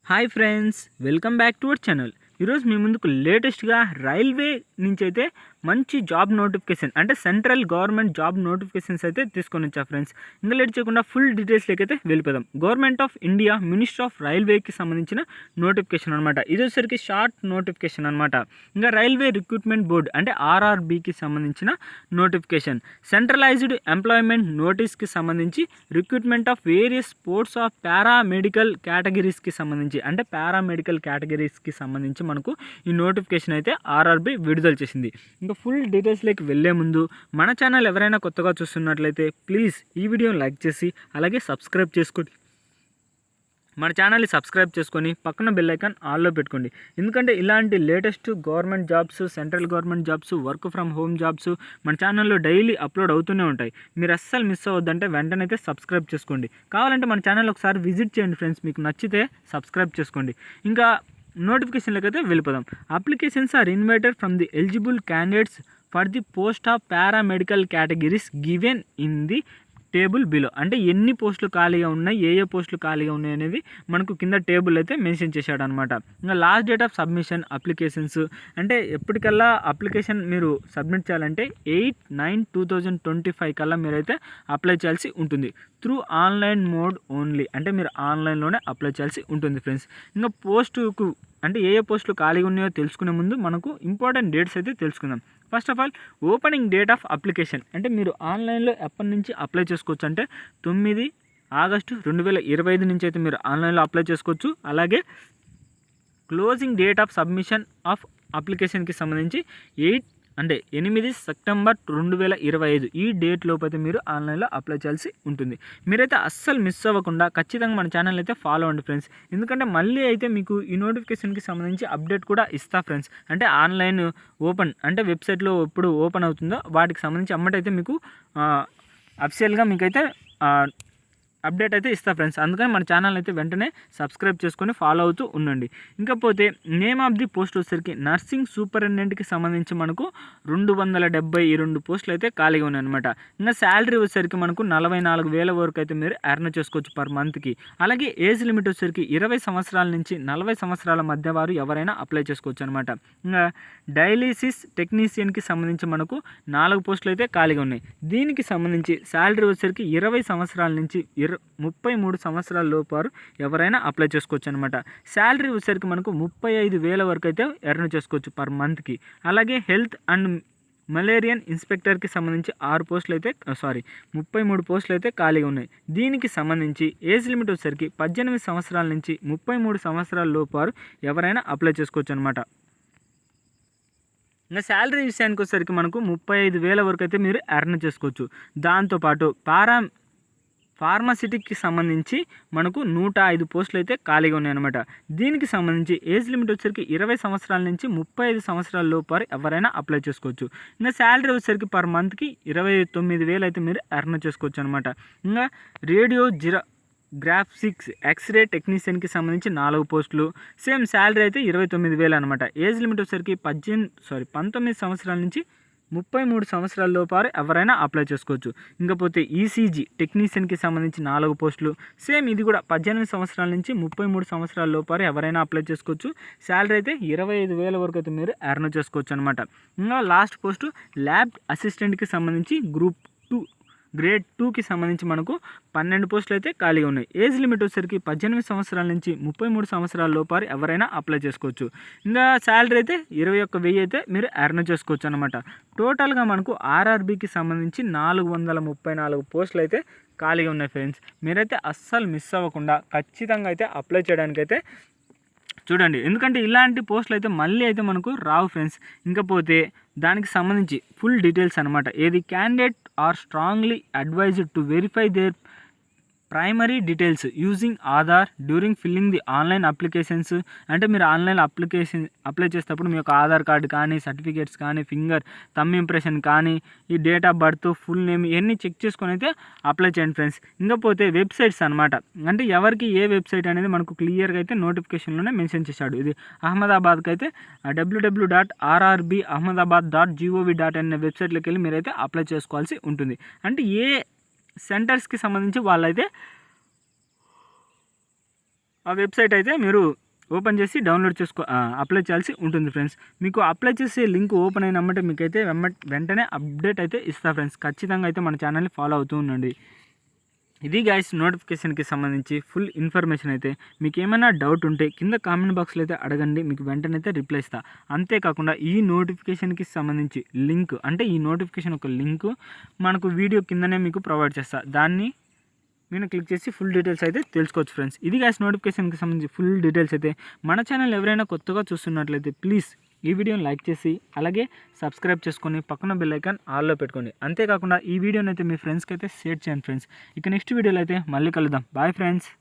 Hi friends, welcome back to our channel. ఈరోజు మీ ముందుకు లేటెస్ట్గా రైల్వే నుంచి అయితే మంచి జాబ్ నోటిఫికేషన్ అంటే సెంట్రల్ గవర్నమెంట్ జాబ్ నోటిఫికేషన్స్ అయితే తీసుకొని వచ్చా ఫ్రెండ్స్. ఇంకా లేట్ చేయకుండా ఫుల్ డీటెయిల్స్లోకి అయితే వెళ్ళిపోదాం. Government of India minister of రైల్వేకి సంబంధించిన నోటిఫికేషన్ అనమాట. ఇది వచ్చేసరికి షార్ట్ నోటిఫికేషన్ అనమాట. ఇంకా రైల్వే రిక్రూట్మెంట్ బోర్డ్ అంటే ఆర్ఆర్బీకి సంబంధించిన నోటిఫికేషన్. సెంట్రలైజ్డ్ ఎంప్లాయ్మెంట్ నోటీస్కి సంబంధించి recruitment of various sports of paramedical కేటగిరీస్కి సంబంధించి అంటే పారామెడికల్ కేటగిరీస్కి సంబంధించి మనకు ఈ నోటిఫికేషన్ అయితే ఆర్ఆర్బీ విడుదల చేసింది. ఇంకా ఫుల్ డీటెయిల్స్లోకి వెళ్ళే ముందు మన ఛానల్ ఎవరైనా కొత్తగా చూస్తున్నట్లయితే ప్లీజ్ ఈ వీడియోని లైక్ చేసి అలాగే సబ్స్క్రైబ్ చేసుకోండి. మన ఛానల్ని సబ్స్క్రైబ్ చేసుకొని పక్కన బెల్ ఐకాన్ ఆల్లో పెట్టుకోండి. ఎందుకంటే ఇలాంటి latest government jobs, central government jobs, work from home jobs మన ఛానల్లో డైలీ అప్లోడ్ అవుతూనే ఉంటాయి. మీరు అస్సలు మిస్ అవ్వద్దంటే వెంటనే అయితే సబ్స్క్రైబ్ చేసుకోండి. కావాలంటే మన ఛానల్ ఒకసారి విజిట్ చేయండి ఫ్రెండ్స్. మీకు నచ్చితే సబ్స్క్రైబ్ చేసుకోండి. ఇంకా నోటిఫికేషన్లకు అయితే వెళ్ళిపోదాం. Applications are invited from the eligible candidates for the post of paramedical categories given in the table below. అంటే ఎన్ని పోస్టులు ఖాళీగా ఉన్నాయి, ఏ పోస్టులు ఖాళీగా ఉన్నాయి అనేది మనకు కింద టేబుల్ అయితే మెన్షన్ చేశాడు అనమాట. ఇంకా last date of submission applications అంటే ఎప్పటికల్లా అప్లికేషన్ మీరు సబ్మిట్ చేయాలంటే 8/9/2025 కల్లా మీరైతే అప్లై చేయాల్సి ఉంటుంది. త్రూ ఆన్లైన్ మోడ్ ఓన్లీ అంటే మీరు ఆన్లైన్లోనే అప్లై చేయాల్సి ఉంటుంది ఫ్రెండ్స్. ఇంకా పోస్టుకు అంటే ఏ పోస్టులు ఖాళీగా ఉన్నాయో తెలుసుకునే ముందు మనకు ఇంపార్టెంట్ డేట్స్ అయితే తెలుసుకుందాం. First of all opening date of application అంటే మీరు ఆన్లైన్లో ఎప్పటి నుంచి అప్లై చేసుకోవచ్చు అంటే 9 ఆగస్టు 2025 నుంచి అయితే మీరు ఆన్లైన్లో అప్లై చేసుకోవచ్చు. అలాగే closing date of submission of అప్లికేషన్కి సంబంధించి 8 సెప్టెంబర్ 2025 ఈ డేట్ లోపైతే మీరు ఆన్లైన్లో అప్లై చేయాల్సి ఉంటుంది. మీరైతే అస్సలు మిస్ అవ్వకుండా ఖచ్చితంగా మన ఛానల్ అయితే ఫాలో అవ్వండి ఫ్రెండ్స్. ఎందుకంటే మళ్ళీ అయితే మీకు ఈ నోటిఫికేషన్కి సంబంధించి అప్డేట్ కూడా ఇస్తా ఫ్రెండ్స్. అంటే ఆన్లైన్ ఓపెన్ అంటే వెబ్సైట్లో ఎప్పుడు ఓపెన్ అవుతుందో వాటికి సంబంధించి అమ్మటైతే అయితే మీకు అఫిషియల్గా మీకైతే అప్డేట్ అయితే ఇస్తా ఫ్రెండ్స్. అందుకని మన ఛానల్ అయితే వెంటనే సబ్స్క్రైబ్ చేసుకొని ఫాలో అవుతూ ఉండండి. ఇంకపోతే నేమ్ ఆఫ్ ది పోస్ట్ వచ్చేసరికి నర్సింగ్ సూపరింటెండెంట్కి సంబంధించి మనకు 272 పోస్టులు అయితే ఖాళీగా ఉన్నాయన్నమాట. ఇంకా శాలరీ వచ్చేసరికి మనకు 44,000 వరకు అయితే మీరు ఎర్న్ చేసుకోవచ్చు పర్ మంత్కి. అలాగే ఏజ్ లిమిట్ వచ్చేసరికి 20 సంవత్సరాల నుంచి 40 సంవత్సరాల మధ్య వారు ఎవరైనా అప్లై చేసుకోవచ్చు అనమాట. ఇంకా డయాలిసిస్ టెక్నీషియన్కి సంబంధించి మనకు 4 పోస్టులు అయితే ఖాళీగా ఉన్నాయి. దీనికి సంబంధించి శాలరీ వచ్చేసరికి 20 సంవత్సరాల నుంచి 33 సంవత్సరాల లోపారు ఎవరైనా అప్లై చేసుకోవచ్చు అనమాట. శాలరీ వచ్చేసరికి మనకు 35,000 వరకు అయితే ఎర్న్ చేసుకోవచ్చు పర్ మంత్కి. అలాగే హెల్త్ అండ్ మలేరియన్ ఇన్స్పెక్టర్కి సంబంధించి 6 పోస్టులు అయితే 33 పోస్టులు అయితే ఖాళీగా ఉన్నాయి. దీనికి సంబంధించి ఏజ్ లిమిట్ వచ్చేసరికి 18 సంవత్సరాల నుంచి 33 సంవత్సరాల లోపారు ఎవరైనా అప్లై చేసుకోవచ్చు అనమాట. ఇంకా శాలరీ విషయానికి వచ్చేసరికి మనకు 35,000 వరకు అయితే మీరు ఎర్న్ చేసుకోవచ్చు. దాంతోపాటు ఫార్మసిటీకి సంబంధించి మనకు 105 పోస్టులు అయితే ఖాళీగా ఉన్నాయన్నమాట. దీనికి సంబంధించి ఏజ్ లిమిట్ వచ్చేసరికి 20 సంవత్సరాల నుంచి 35 సంవత్సరాల లోపు ఎవరైనా అప్లై చేసుకోవచ్చు. ఇంకా శాలరీ వచ్చేసరికి పర్ మంత్కి 29,000 అయితే మీరు ఎర్న్ చేసుకోవచ్చు అనమాట. ఇంకా రేడియో గ్రాఫిక్స్ ఎక్స్రే టెక్నీషియన్కి సంబంధించి 4 పోస్టులు సేమ్ శాలరీ అయితే 29,000 అనమాట. ఏజ్ లిమిట్ వచ్చేసరికి 19 సంవత్సరాల నుంచి 33 సంవత్సరాల లోపారు ఎవరైనా అప్లై చేసుకోవచ్చు. ఇంకపోతే ఈసీజీ టెక్నీషియన్కి సంబంధించి 4 పోస్టులు సేమ్ ఇది కూడా 18 సంవత్సరాల నుంచి 33 సంవత్సరాల లోపారు ఎవరైనా అప్లై చేసుకోవచ్చు. శాలరీ అయితే 25,000 వరకు అయితే మీరు ఎర్న్ చేసుకోవచ్చు అనమాట. ఇంకా లాస్ట్ పోస్టు ల్యాబ్ అసిస్టెంట్కి సంబంధించి గ్రేడ్ 2కి సంబంధించి మనకు 12 పోస్టులు అయితే ఖాళీగా ఉన్నాయి. ఏజ్ లిమిట్ వచ్చేసరికి 18 సంవత్సరాల నుంచి 33 సంవత్సరాల లోపారు ఎవరైనా అప్లై చేసుకోవచ్చు. ఇంకా శాలరీ అయితే 21,000 అయితే మీరు ఎర్న్ చేసుకోవచ్చు అనమాట. టోటల్గా మనకు ఆర్ఆర్బీకి సంబంధించి 434 పోస్టులు అయితే ఖాళీగా ఉన్నాయి ఫ్రెండ్స్. మీరైతే అస్సలు మిస్ అవ్వకుండా ఖచ్చితంగా అయితే అప్లై చేయడానికైతే చూడండి. ఎందుకంటే ఇలాంటి పోస్టులు అయితే మళ్ళీ అయితే మనకు రావు ఫ్రెండ్స్. ఇంకపోతే దానికి సంబంధించి ఫుల్ డీటెయిల్స్ అనమాట. ఏది candidate are strongly advised to verify their primary details using Aadhaar during filling the online applications. అంటే మీరు ఆన్లైన్ అప్లై చేసేటప్పుడు మీ యొక్క ఆధార్ కార్డు కానీ, సర్టిఫికేట్స్ కానీ, ఫింగర్ థంబ్ ఇంప్రెషన్ కానీ, ఈ date of birth, full name ఇవన్నీ చెక్ చేసుకొని అయితే అప్లై చేయండి ఫ్రెండ్స్. ఇంకపోతే వెబ్సైట్స్ అనమాట. అంటే ఎవరికి ఏ వెబ్సైట్ అనేది మనకు క్లియర్గా అయితే నోటిఫికేషన్లోనే మెన్షన్ చేశాడు. ఇది అహ్మదాబాద్కి అయితే www.rrbahmedabad.gov.in అనే వెబ్సైట్లోకి వెళ్ళి మీరైతే అప్లై చేసుకోవాల్సి ఉంటుంది. అంటే ఏ సెంటర్స్కి సంబంధించి వాళ్ళైతే ఆ వెబ్సైట్ అయితే మీరు ఓపెన్ చేసి డౌన్లోడ్ అప్లై చేయాల్సి ఉంటుంది ఫ్రెండ్స్. మీకు అప్లై చేసే లింక్ ఓపెన్ అయినమ్మంటే మీకైతే వెంటనే అప్డేట్ అయితే ఇస్తా ఫ్రెండ్స్. ఖచ్చితంగా అయితే మన ఛానల్ని ఫాలో అవుతూ ఉండండి. ఇది గైస్ నోటిఫికేషన్కి సంబంధించి ఫుల్ ఇన్ఫర్మేషన్ అయితే. మీకు ఏమైనా డౌట్ ఉంటే కింద కామెంట్ బాక్స్లో అయితే అడగండి, మీకు వెంటనే అయితే రిప్లై ఇస్తా. అంతేకాకుండా ఈ నోటిఫికేషన్కి సంబంధించి లింక్, అంటే ఈ నోటిఫికేషన్ ఒక లింక్ మనకు వీడియో కిందనే మీకు ప్రొవైడ్ చేస్తా. దాన్ని మీరు క్లిక్ చేసి ఫుల్ డీటెయిల్స్ అయితే తెలుసుకోవచ్చు ఫ్రెండ్స్. ఇది గైస్ నోటిఫికేషన్కి సంబంధించి ఫుల్ డీటెయిల్స్ అయితే. మన ఛానల్ ఎవరైనా కొత్తగా చూస్తున్నట్లయితే ప్లీజ్ ఈ వీడియోని లైక్ చేసి అలాగే సబ్స్క్రైబ్ చేసుకొని పక్కన బెల్ ఐకాన్ ఆల్లో పెట్టుకోండి. అంతేకాకుండా ఈ వీడియోని అయితే మీ ఫ్రెండ్స్కి అయితే షేర్ చేయండి ఫ్రెండ్స్. ఇక నెక్స్ట్ వీడియోలో అయితే మళ్ళీ కలుద్దాం. Bye friends.